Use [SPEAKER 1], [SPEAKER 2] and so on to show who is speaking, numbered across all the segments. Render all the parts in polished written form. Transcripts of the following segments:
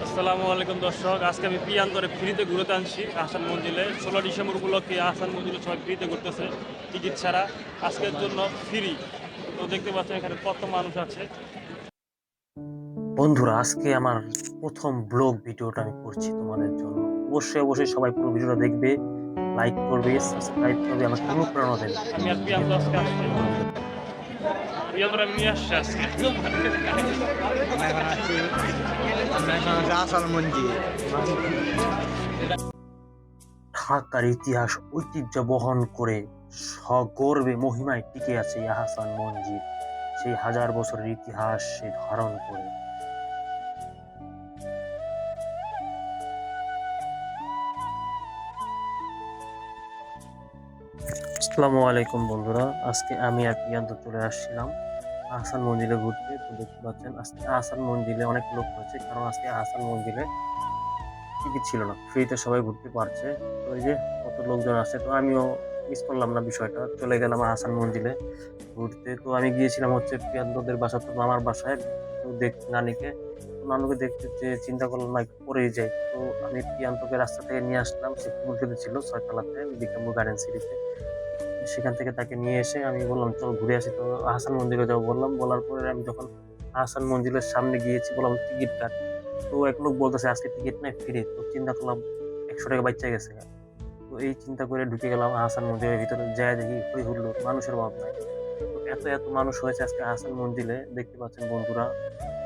[SPEAKER 1] আসসালামু আলাইকুম দর্শক, আজকে আমি প্রিয়ান্তরে ফ্রিতে ঘুরতে আনছি আহসান মঞ্জিলে। 16 ডিসেম্বর উপলক্ষে আহসান মঞ্জিলে সবাই ফ্রিতে ঘুরতেছে, টিকিট ছাড়া আজকের জন্য ফ্রি। তো দেখতে পাচ্ছেন এখানে কত মানুষ আছে।
[SPEAKER 2] বন্ধুরা, আজকে আমার প্রথম ব্লগ ভিডিওটা আমি করছি তোমাদের জন্য। অবশ্যই অবশ্যই সবাই পুরো ভিডিওটা দেখবে, লাইক করবে, সাবস্ক্রাইব করবে, আমাকে অনুপ্রেরণা দেবে।
[SPEAKER 1] আমি আর প্রিয়ান্ত আজকে আসছি, প্রিয়ান্তর আমি নিয়ে আসছি আজকে।
[SPEAKER 3] আমরা এখন আছি আসাল মঞ্জিল।
[SPEAKER 2] ঢাকার ইতিহাস ঐতিহ্য বহন করে সগর্বে মহিমায় টিকে আছে এই আহসান মঞ্জিল, সেই হাজার বছরের ইতিহাস সে ধারণ করে। আসসালামু আলাইকুম বন্ধুরা, আজকে আমি আর প্রিয়ান্ত চলে আসছিলাম আহসান মঞ্জিলে ঘুরতে। তো দেখতে পাচ্ছেন আজকে আহসান মঞ্জিলে অনেক লোক হয়েছে, কারণ আজকে আহসান মঞ্জিলে টিকিট ছিল না, ফ্রিতে সবাই ঘুরতে পারছে। তো এই যে কত লোকজন আছে, তো আমিও মিস করলাম না বিষয়টা, চলে গেলাম আহসান মঞ্জিলে ঘুরতে। তো আমি গিয়েছিলাম হচ্ছে প্রিয়ান্তদের বাসা, তো মামার বাসায়। তো দেখ নানিকে, তো নানুকে দেখতে যে চিন্তা করলাম না একটু পরেই যাই। তো আমি প্রিয়ান্তকে রাস্তা থেকে নিয়ে আসলাম, সে ফুল খেতে ছিল 6 তলাতে বিক্রমপুর গার্ডেন সিটিতে। সেখান থেকে তাকে নিয়ে এসে আমি বললাম চল ঘুরে আসি, তো আহসান মঞ্জিলে যাবো বললাম। বলার পরে আমি যখন আহসান মঞ্জিলের সামনে গিয়েছি, বললাম টিকিট কাট। তো এক লোক বলতেছে আজকে টিকিট নাই, ফ্রি। তো চিন্তা করলাম 100 টাকা বাচ্চা গেছে। তো এই চিন্তা করে ঢুকে গেলাম আহসান মঞ্জিলের ভিতরে, যায় দেখি হই হুল্লোড়, মানুষের অভাব নাই। তো এত এত মানুষ হয়েছে আজকে আহসান মঞ্জিলে, দেখতে পাচ্ছেন বন্ধুরা,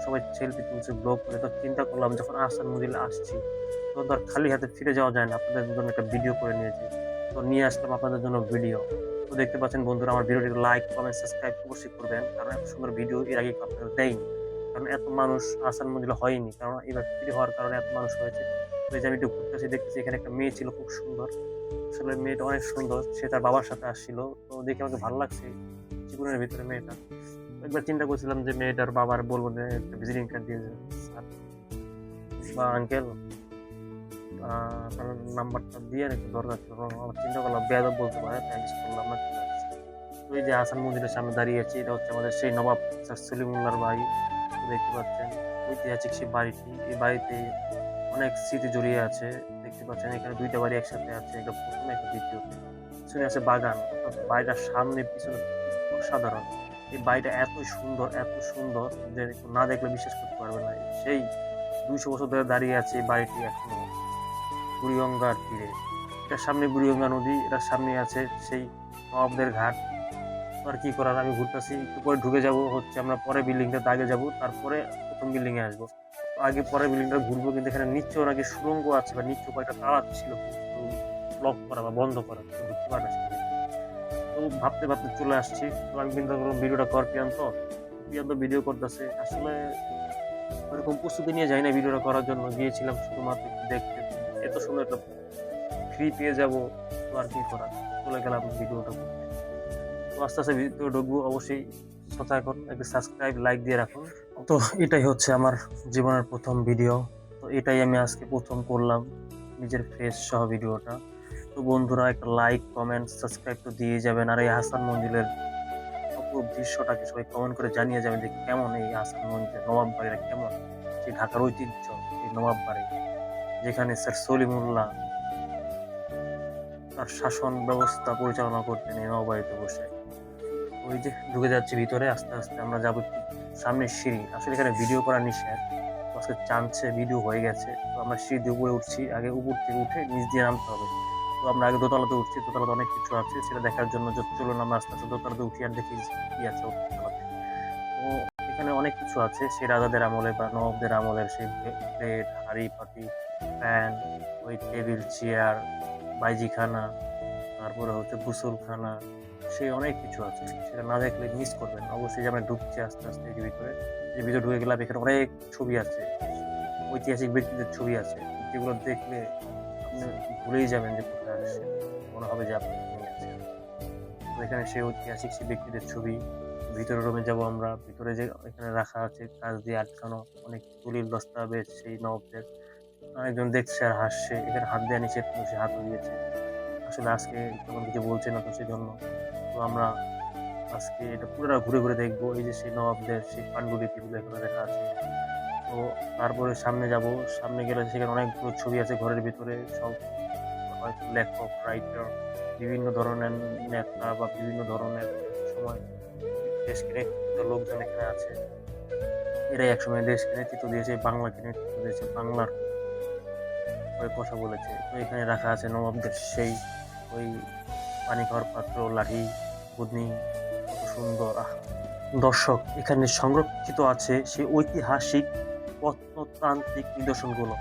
[SPEAKER 2] সবাই সেলফি তুলছে, ব্লগ করে। তো চিন্তা করলাম যখন আহসান মঞ্জিলে আসছি, তো ধর খালি হাতে ফিরে যাওয়া যায় না, আপনাদের জন্য একটা ভিডিও করে নিয়েছি। তো নিয়ে আসলাম আপনাদের জন্য ভিডিও। তো দেখতে পাচ্ছেন বন্ধুরা, আমার ভিডিওটি লাইক কমেন্ট সাবস্ক্রাইব অবশ্যই করবেন, কারণ এত সুন্দর ভিডিও এর আগে আপনারা দেয়নি। কারণ এত মানুষ আহসান মঞ্জিলে হয়নি, কারণ এবার ফ্রি হওয়ার কারণে এত মানুষ হয়েছে। তো এই যে আমি একটু ঘুরতেছি, দেখতেছি এখানে একটা মেয়ে ছিল খুব সুন্দর। আসলে মেয়েটা অনেক সুন্দর, সে তার বাবার সাথে আসছিল। তো দেখে আমাকে ভালো লাগছে জীবনের ভিতরে মেয়েটা। তো একবার চিন্তা করছিলাম যে মেয়েটার বাবার বলবো যে একটা ভিজিটিং কার্ড দিয়ে যে, "স্যার বা আঙ্কেল, আপনার নাম্বারটা দিয়ে একটু দরকার ছিল।" আমার চিন্তা করলাম বেয়াদব বলতে পারে, তাই কিছু করলাম না, চলে আসছি। তো এই যে হাসান মন্দিরের সামনে দাঁড়িয়ে আছি, এটা হচ্ছে আমাদের সেই নবাব স্যার সলিমুল্লাহর বাড়ি। তো দেখতে পাচ্ছেন ঐতিহাসিক সেই বাড়িটি, এই বাড়িতে অনেক স্মৃতি জড়িয়ে আছে। দেখতে পাচ্ছেন এখানে দুইটা বাড়ি একসাথে আছে, একটা প্রথমে একটা দ্বিতীয়তে। পিছনে আছে বাগান, অর্থাৎ বাড়িটার সামনে পিছনে অসাধারণ। এই বাড়িটা এত সুন্দর যে না দেখলে বিশ্বাস করতে পারবে না। সেই 200 বছর ধরে দাঁড়িয়ে আছে এই বাড়িটি এখনো বুড়িগঙ্গার তীরে। এটার সামনে বুড়িগঙ্গা নদী, এটার সামনে আছে সেই নবাবদের ঘাট। তো আর কি করার, আমি ঘুরতেছি, একটু পরে ঢুকে যাব হচ্ছে, আমরা পরে বিল্ডিংটাতে আগে যাব, তারপরে প্রথম বিল্ডিং এ আসবো। তো আগে পরে বিল্ডিংটা ঘুরবো, কিন্তু এখানে নিচেও নাকি সুড়ঙ্গ আছে, বা নিচেও কয়েকটা তালা ছিল কিন্তু ব্লক করা বা বন্ধ করা, তো ঢুকতে পারে না সেখানে। তো ভাবতে ভাবতে চলে আসছি। তো আমি চিন্তা করলাম ভিডিওটা কর প্রিয়ান্ত। প্রিয়ান্ত ভিডিও করতেছে, আসলে ওরকম প্রস্তুতি নিয়ে যাই না ভিডিওটা করার জন্য, গিয়েছিলাম শুধুমাত্র একটু দেখতে। এত সুন্দর একটা ফ্রি পেয়ে যাবো, তো আর কি করার, চলে গেলাম ভিডিওটা করতে। তো আস্তে আস্তে ভিডিও ঢুকবো, অবশ্যই সাথে এখন একটা সাবস্ক্রাইব লাইক দিয়ে রাখুন। তো এটাই হচ্ছে আমার জীবনের প্রথম ভিডিও। তো এটাই আমি আজকে প্রথম করলাম, নিজের ফেস সহ ভিডিওটা। তো বন্ধুরা, একটা লাইক কমেন্ট সাবস্ক্রাইব তো দিয়ে যাবেন, আর এই হাসান মঞ্জিলের অপূর্ব দৃশ্যটাকে সবাই কমেন্ট করে জানিয়ে যাবেন যে কেমন এই হাসান মঞ্জিলের নবাব বাড়িটা, কেমন সেই ঢাকার ঐতিহ্য, এই নবাব বাড়ি, যেখানে স্যার সলিমুল্লাহ তার শাসন ব্যবস্থা পরিচালনা করতেন এই নবাব বাড়িতে বসে। ওই যে ঢুকে যাচ্ছি ভিতরে, আস্তে আস্তে আমরা যাবো একটু সামনের সিঁড়ি। আসলে এখানে ভিডিও করা নিষেধ, তো আজকে চান্সে ভিডিও হয়ে গেছে। তো আমরা সিঁড়ি দিয়ে উপরে উঠছি, আগে উপর থেকে উঠে নিচ দিয়ে নামতে হবে। তো আমরা আগে দোতলাতে উঠছি, দোতলাতে অনেক কিছু আছে সেটা দেখার জন্য চলুন আমরা আস্তে আস্তে দোতলাতে উঠি আর দেখি কি আছে দোতলাতে। তো এখানে অনেক কিছু আছে, সেই রাজাদের আমলে বা নবাবদের আমলের সেই প্লেট, হাঁড়ি পাতি, ফ্যান, ওই টেবিল চেয়ার, বাইজিখানা, তারপরে হচ্ছে গোসলখানা, সেই অনেক কিছু আছে। সেটা না দেখলে মিস করবেন অবশ্যই। যে আমরা ঢুকছি আস্তে আস্তে এই ভিতরে, যে ভিতরে ঢুকে গেলাম, এখানে অনেক ছবি আছে, ঐতিহাসিক ব্যক্তিদের ছবি আছে, যেগুলো দেখলে আপনি ভুলেই যাবেন যে কোথায় আসছেন, মনে হবে যে আপনি এখানেই আছেন। তো এখানে সেই ঐতিহাসিক সেই ব্যক্তিদের ছবি। ভিতরে রুমে যাব আমরা, ভিতরে যে এখানে রাখা আছে কাঁচ দিয়ে আটকানো অনেক দলিল দস্তাবেজ সেই নবাবদের। একজন দেখছে আর হাসছে, এখানে হাত দেওয়া নিষেধ কিন্তু সে হাতও দিয়েছে। আসলে আজকে তেমন কিছু বলছে না, তো সেজন্য। তো আমরা আজকে এটা পুরোটা ঘুরে ঘুরে দেখবো। এই যে সেই নবাবদের সেই পান্ডুলিপিগুলো এখানে লেখা আছে, তো তারপরে সামনে যাব, সামনে গেলে সেখানে অনেকগুলো ছবি আছে ঘরের ভিতরে, সব হয়তো লেখক, রাইটার, বিভিন্ন ধরনের নেতা বা বিভিন্ন ধরনের সময় দেশকে নেতৃত্ব লোকজন এখানে আছে। এরাই একসময় দেশকে নেতৃত্ব দিয়েছে, বাংলাকে নেতৃত্ব দিয়েছে, বাংলার হয়ে কথা বলেছে। তো এখানে রাখা আছে নবাবদের সেই ওই পানি খাওয়ার পাত্র, লাঠি, বুদনি, কত সুন্দর। দর্শক, এখানে সংরক্ষিত আছে সেই ঐতিহাসিক প্রত্নতান্ত্রিক নিদর্শনগুলো।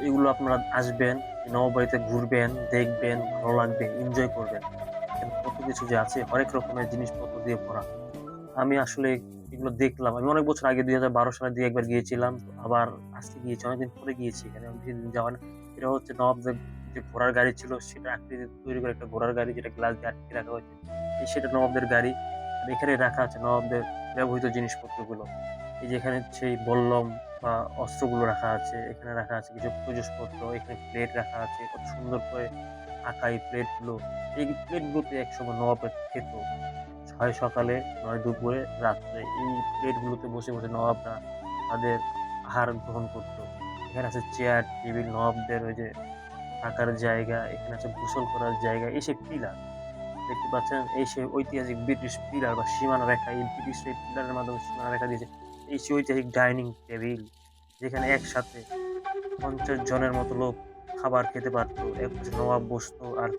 [SPEAKER 2] এগুলো আপনারা আসবেন, এই নবাবাড়িতে ঘুরবেন, দেখবেন, ভালো লাগবে, এনজয় করবেন। এখানে কত কিছু যে আছে, হরেক রকমের জিনিসপত্র দিয়ে ভরা। আমি আসলে এগুলো দেখলাম, আমি অনেক বছর আগে 2012 সালের দিকে একবার গিয়েছিলাম, তো আবার আজকে গিয়েছি, অনেকদিন পরে গিয়েছি এখানে, আমি বেশি দিন যাওয়া না। এটা হচ্ছে নবাবদের যে ঘোড়ার গাড়ি ছিল, সেটা আকৃতি তৈরি করে একটা ঘোড়ার গাড়ি, যেটা গ্লাস দিয়ে আটকে রাখা হয়েছে, সেটা নবাবদের গাড়ি। আর এখানে রাখা আছে নবাবদের ব্যবহৃত জিনিসপত্রগুলো। এই যে এখানে সেই বল্লম বা অস্ত্রগুলো রাখা আছে, এখানে রাখা আছে কিছু প্রয়োজনপত্র, এখানে প্লেট রাখা আছে কত সুন্দর করে আঁকা এই প্লেটগুলো। এই প্লেটগুলোতে একসময় নবাবরা খেত, হয় সকালে, নয় দুপুরে, রাত্রে। এই প্লেটগুলোতে বসে বসে নবাবরা তাদের আহার গ্রহণ করতো। এখানে আছে চেয়ার টেবিল, নবাবদের ওই যে থাকার জায়গা, এখানে আছে গোসল করার জায়গা। এই সেই পিলার দেখতে পাচ্ছেন, এই সেই ঐতিহাসিক ব্রিটিশ পিলার বা সীমানা রেখা, এই ব্রিটিশ এই পিলারের মাধ্যমে সীমানা রেখা দিয়েছে। এই সেই ঐতিহাসিক ডাইনিং টেবিল, যেখানে একসাথে 50 জনের মতো লোক খাবার খেতে পারতো। এক পাশে নবাব বসতো, আর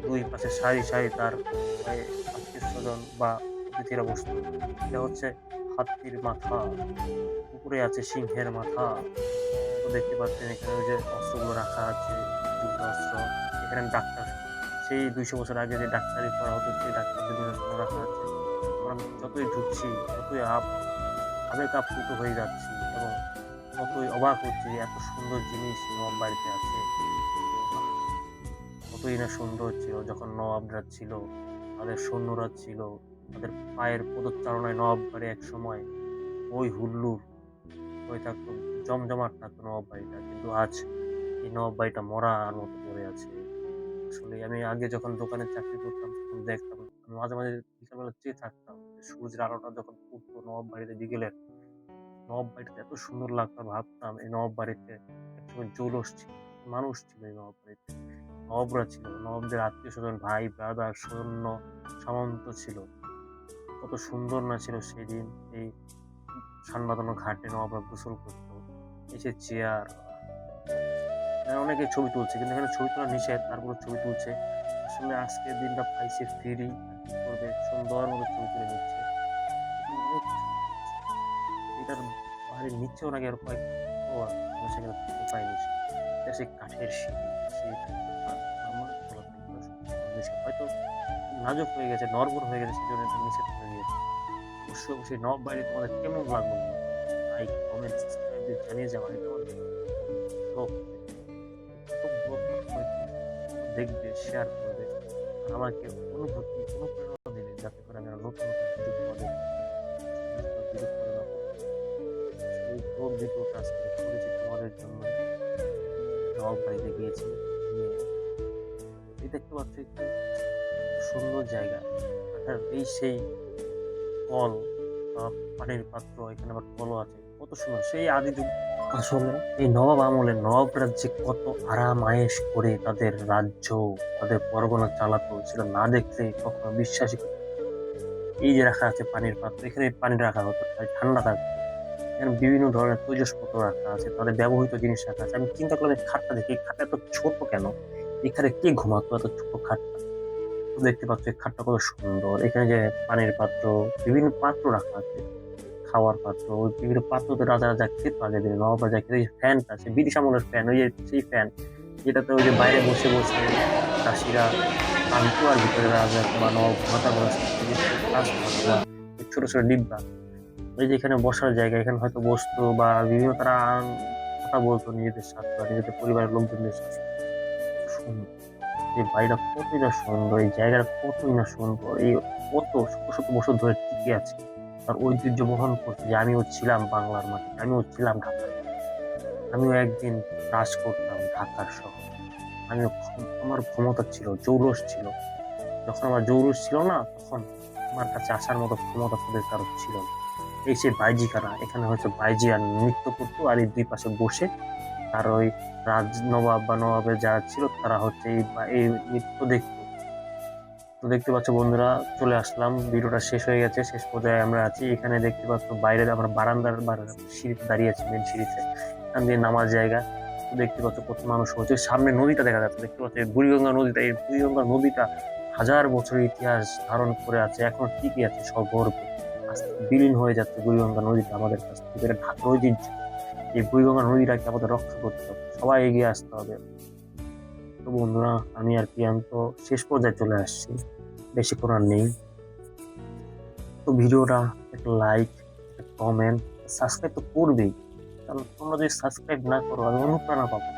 [SPEAKER 2] দুই পাশে সারি সারি তার আত্মীয় স্বজন বা অতিথিরা বসতো। এটা হচ্ছে হাতির মাথা, উপরে আছে সিংহের মাথা। তো দেখতে পাচ্ছেন এখানে ওই যে অস্ত্রগুলো রাখা আছে, যুদ্ধ অস্ত্র। এখানে ডাক্তার, সেই 200 বছর আগে যে ডাক্তারি করা হতো, সেই ডাক্তারদের নিদর্শন রাখা আছে। আমরা যতই ঢুকছি ততই আবেগ আপ্লুত হয়ে যাচ্ছি, এবং ততই অবাক হচ্ছি যে এত সুন্দর জিনিস নবাব বাড়িতে আছে। কতই না সুন্দর ছিল যখন নবাবরা ছিল, তাদের সৈন্যরা ছিল, তাদের পায়ের পদচারণায় নবাব বাড়ি এক সময় ওই হুল্লুর হয়ে থাকতো, জমজমাট থাকতো নবাব বাড়িটা। কিন্তু আজ এই নবাব বাড়িটা মরার মতো পড়ে আছে। আসলে আমি আগে যখন দোকানে চাকরি করতাম তখন দেখতাম, আমি মাঝে মাঝে বিকালবেলা চেয়ে থাকতাম যে সূর্যের আলোটা যখন পড়তো নবাব বাড়িতে বিকেলের, নবাব বাড়িতে এত সুন্দর লাগতো। ভাবতাম এই নবাব বাড়িতে একসময় জৌলস ছিল, মানুষ ছিল এই নবাব বাড়িতে, নবাবরা ছিল, নবাবদের আত্মীয় স্বজন, ভাই ব্রাদার, সৈন্য সামন্ত ছিল। কত সুন্দর না ছিল সেদিন এই সান বাঁধানো ঘাটে নবাবরা গোসল করতো। এই যে চেয়ার, অনেকে ছবি তুলছে, কিন্তু এখানে ছবি তোলা নিষেধ, তারপরে ছবি তুলছে। আসলে আজকের দিনটা পাইছে ফ্রি, কি করবে, সুন্দর মতো ছবি তুলে নিচ্ছে। অনেক এটার বাড়ির নিচেও নাকি আর কয়েক সেখানে পাইনি। এটা সেই কাঠের সিঁড়ি, সেটা আমার হয়তো নাজুক হয়ে গেছে, নড়বড় হয়ে গেছে, সেজন্য এটা নিষেধ করে দিয়েছে। অবশ্যই অবশ্যই নব বাড়ি তোমাদের কেমন লাগলো, লাইক কমেন্ট সাবস্ক্রাইব জানিয়ে যাওয়া। এটা আমার ব্লগ, দেখবে, শেয়ার করবে, আর আমাকে অনুভূতি অনুপ্রেরণা দেবে, যাতে করে আমি আরো নতুন নতুন ভিডিও তোমাদের ভিডিও করে দেবো। এই ব্লগ ভিডিওটা আজকে করেছি তোমাদের জন্য। নবাব বাড়িতে গিয়েছি, এই দেখতে পাচ্ছ একটু সুন্দর জায়গা। এই সেই কল বা পানির পাত্র, এখানে আবার কলও আছে, কত সুন্দর সেই আদি যুগ। আসলে এই নবাব আমলে নবাবরা যে কত আরাম আয়েশ করে তাদের রাজ্য, তাদের পরগনা চালাতো, সেটা না দেখলে কখনো বিশ্বাসই করতে পারবে না। এই যে রাখা আছে পানির পাত্র, এখানে পানি রাখা হতো তাই ঠান্ডা থাকতো। এখানে বিভিন্ন ধরনের তৈজসপত্র রাখা আছে, তাদের ব্যবহৃত জিনিস রাখা আছে। আমি চিন্তা করলাম এই খাটটা দেখি, এই খাটটা এত ছোট কেন, এখানে কে ঘুমাতো এত ছোট খাটটা। দেখতে পাচ্ছ এই খাটটা কত সুন্দর। এখানে যে পানির পাত্র, বিভিন্ন পাত্র রাখা আছে, খাওয়ার পাত্র, ওই বিভিন্ন পাত্রতে রাজা রাজা খেত আগের দিনে, নবাব রাজা খেত। ওই ফ্যানটা আছে ব্রিটিশ আমলের ফ্যান, ওই যে সেই ফ্যান যেটাতে ওই যে বাইরে বসে বসে দাসীরা টানতো, আর ভিতরে রাজা বা নবাব ঘুমাতা বসে ছোট ছোট ডিব্বা। ওই যে এখানে বসার জায়গা, এখানে হয়তো বসতো বা বিভিন্ন তারা কথা বলতো নিজেদের সাথে বা নিজেদের পরিবারের লোকজনদের সাথে। সুন্দর এই বাড়িটা, কতই না সুন্দর, এই জায়গাটা কতই না সুন্দর, এই কত শত শত বছর ধরে টিকে আছে, তার ঐতিহ্য বহন করছে। যে আমিও ছিলাম বাংলার মাটিতে, আমিও ছিলাম ঢাকার, আমিও একদিন রাজ করতাম ঢাকার শহর, আমিও আমার ক্ষমতা ছিল, জৌলস ছিল। যখন আমার জৌলস ছিল না, তখন আমার কাছে আসার মতো ক্ষমতা তোদের কারো ছিল না। এই সেই বাইজিখানা, এখানে হচ্ছে বাইজি আর নৃত্য করতো, আর এই দুই পাশে বসে আর ওই নবাব বা নবাবের যারা ছিল তারা হচ্ছে এই নৃত্য দেখতো। তো দেখতে পাচ্ছ বন্ধুরা, চলে আসলাম, ভিডিওটা শেষ হয়ে গেছে, শেষ পর্যায়ে আমরা আছি। এখানে দেখতে পাচ্ছ বাইরে আমরা সিঁড়িতে দাঁড়িয়ে আছি, মেন সিঁড়িতে, এখান দিয়ে নামার জায়গা। তো দেখতে পাচ্ছ কত মানুষ হচ্ছে, সামনে নদীটা দেখা যাচ্ছে, দেখতে পাচ্ছ এই বুড়িগঙ্গা নদীটা, এই বুড়িগঙ্গা নদীটা হাজার বছরের ইতিহাস ধারণ করে আছে, এখন ঠিকই আছে সগর্বে। আস্তে আস্তে বিলীন হয়ে যাচ্ছে বুড়িগঙ্গা নদীটা আমাদের কাছ থেকে, এটা ঢাকার ঐতিহ্য। এই বুড়িগঙ্গা নদীটাকে আমাদের রক্ষা করতে হবে, সবাই এগিয়ে আসতে হবে। তো বন্ধুরা, আমি আর প্রিয়ান্ত শেষ পর্যায়ে চলে আসছি, বেশিক্ষণ আর নেই। তো ভিডিওটা একটা লাইক, একটা কমেন্ট, সাবস্ক্রাইব তো করবেই, কারণ তোমরা যদি সাবস্ক্রাইব না করো আমি অনুপ্রেরণা পাবো।